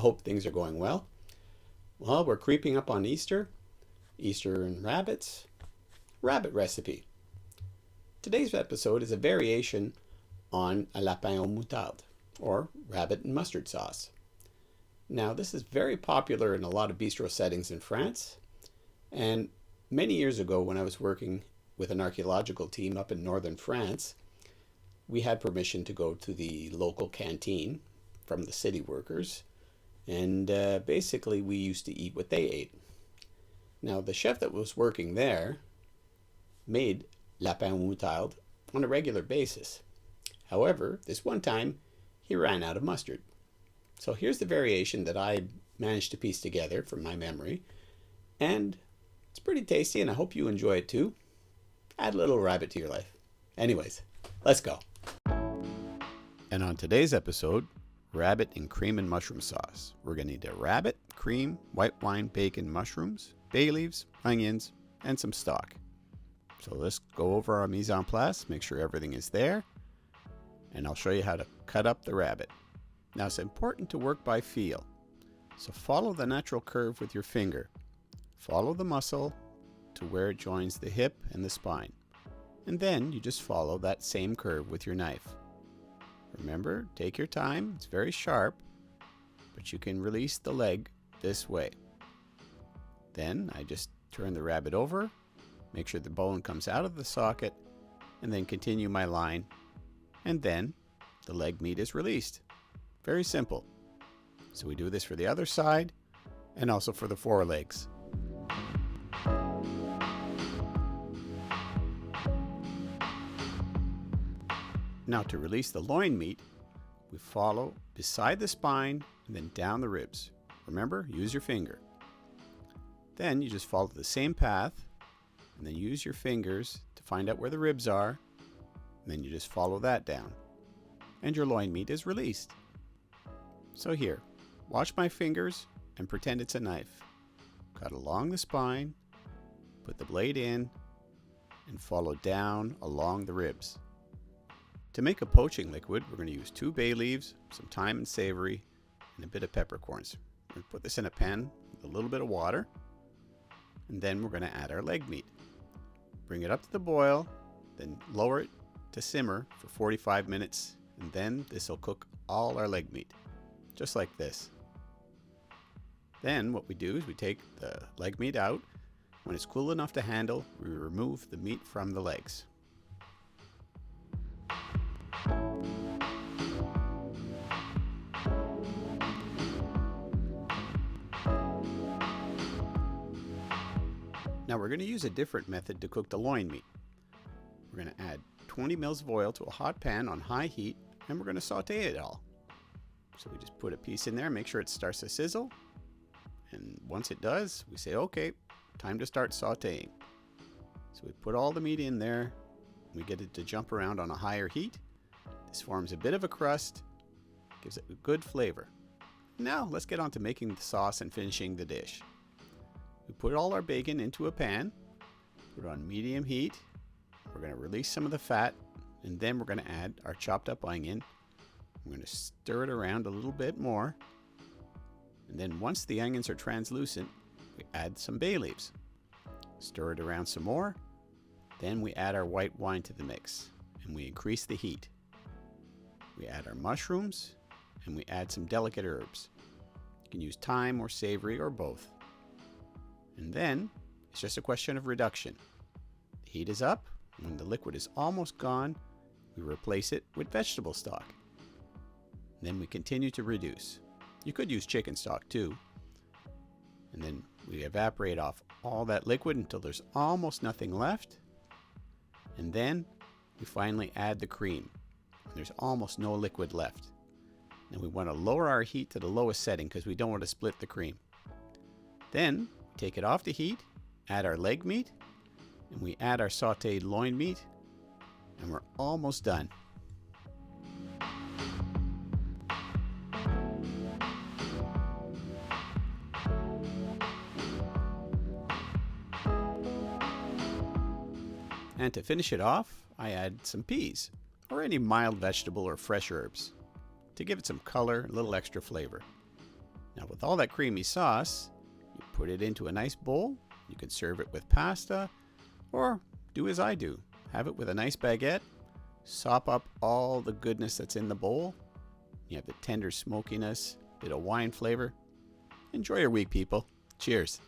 I hope things are going well. Well, we're creeping up on Easter. Easter and rabbits. Rabbit recipe. Today's episode is a variation on a lapin aux moutarde, or rabbit and mustard sauce. Now, this is very popular in a lot of bistro settings in France. And many years ago, when I was working with an archaeological team up in northern France, we had permission to go to the local canteen from the city workers. And basically, we used to eat what they ate. Now, the chef that was working there made lapin aux moutarde on a regular basis. However, this one time, he ran out of mustard. So here's the variation that I managed to piece together from my memory. And it's pretty tasty, and I hope you enjoy it too. Add a little rabbit to your life. Anyways, let's go. And on today's episode, rabbit and cream and mushroom sauce. We're going to need a rabbit, cream, white wine, bacon, mushrooms, bay leaves, onions, and some stock. So let's go over our mise en place, make sure everything is there, and I'll show you how to cut up the rabbit. Now, it's important to work by feel. So follow the natural curve with your finger. Follow the muscle to where it joins the hip and the spine. And then you just follow that same curve with your knife. Remember, take your time. It's very sharp, but you can release the leg this way. Then I just turn the rabbit over, make sure the bone comes out of the socket, and then continue my line. And then the leg meat is released. Very simple. So we do this for the other side and also for the forelegs. Now, to release the loin meat, we follow beside the spine and then down the ribs. Remember, use your finger. Then you just follow the same path and then use your fingers to find out where the ribs are. And then you just follow that down. And your loin meat is released. So here, watch my fingers and pretend it's a knife. Cut along the spine, put the blade in, and follow down along the ribs. To make a poaching liquid, we're going to use 2 bay leaves, some thyme and savory, and a bit of peppercorns. We're going to put this in a pan with a little bit of water, and then we're going to add our leg meat. Bring it up to the boil, then lower it to simmer for 45 minutes, and then this will cook all our leg meat, just like this. Then what we do is we take the leg meat out. When it's cool enough to handle, we remove the meat from the legs. Now we're going to use a different method to cook the loin meat. We're going to add 20 mils of oil to a hot pan on high heat, and we're going to saute it all. So we just put a piece in there, make sure it starts to sizzle, and once it does, we say, okay, time to start sauteing. So we put all the meat in there, we get it to jump around on a higher heat. This forms a bit of a crust, gives it a good flavor. Now let's get on to making the sauce and finishing the dish. We put all our bacon into a pan, put it on medium heat. We're going to release some of the fat, and then we're going to add our chopped up onion. We're going to stir it around a little bit more. And then once the onions are translucent, we add some bay leaves. Stir it around some more. Then we add our white wine to the mix, and we increase the heat. We add our mushrooms, and we add some delicate herbs. You can use thyme or savory or both. And then it's just a question of reduction. The heat is up. When the liquid is almost gone, we replace it with vegetable stock. Then we continue to reduce. You could use chicken stock too. And then we evaporate off all that liquid until there's almost nothing left. And then we finally add the cream. There's almost no liquid left. And we want to lower our heat to the lowest setting because we don't want to split the cream. Then take it off the heat, add our leg meat, and we add our sautéed loin meat, and we're almost done. And to finish it off, I add some peas, or any mild vegetable or fresh herbs, to give it some color, a little extra flavor. Now with all that creamy sauce, you put it into a nice bowl. You can serve it with pasta, or do as I do. Have it with a nice baguette. Sop up all the goodness that's in the bowl. You have the tender smokiness, bit of wine flavor. Enjoy your week, people. Cheers.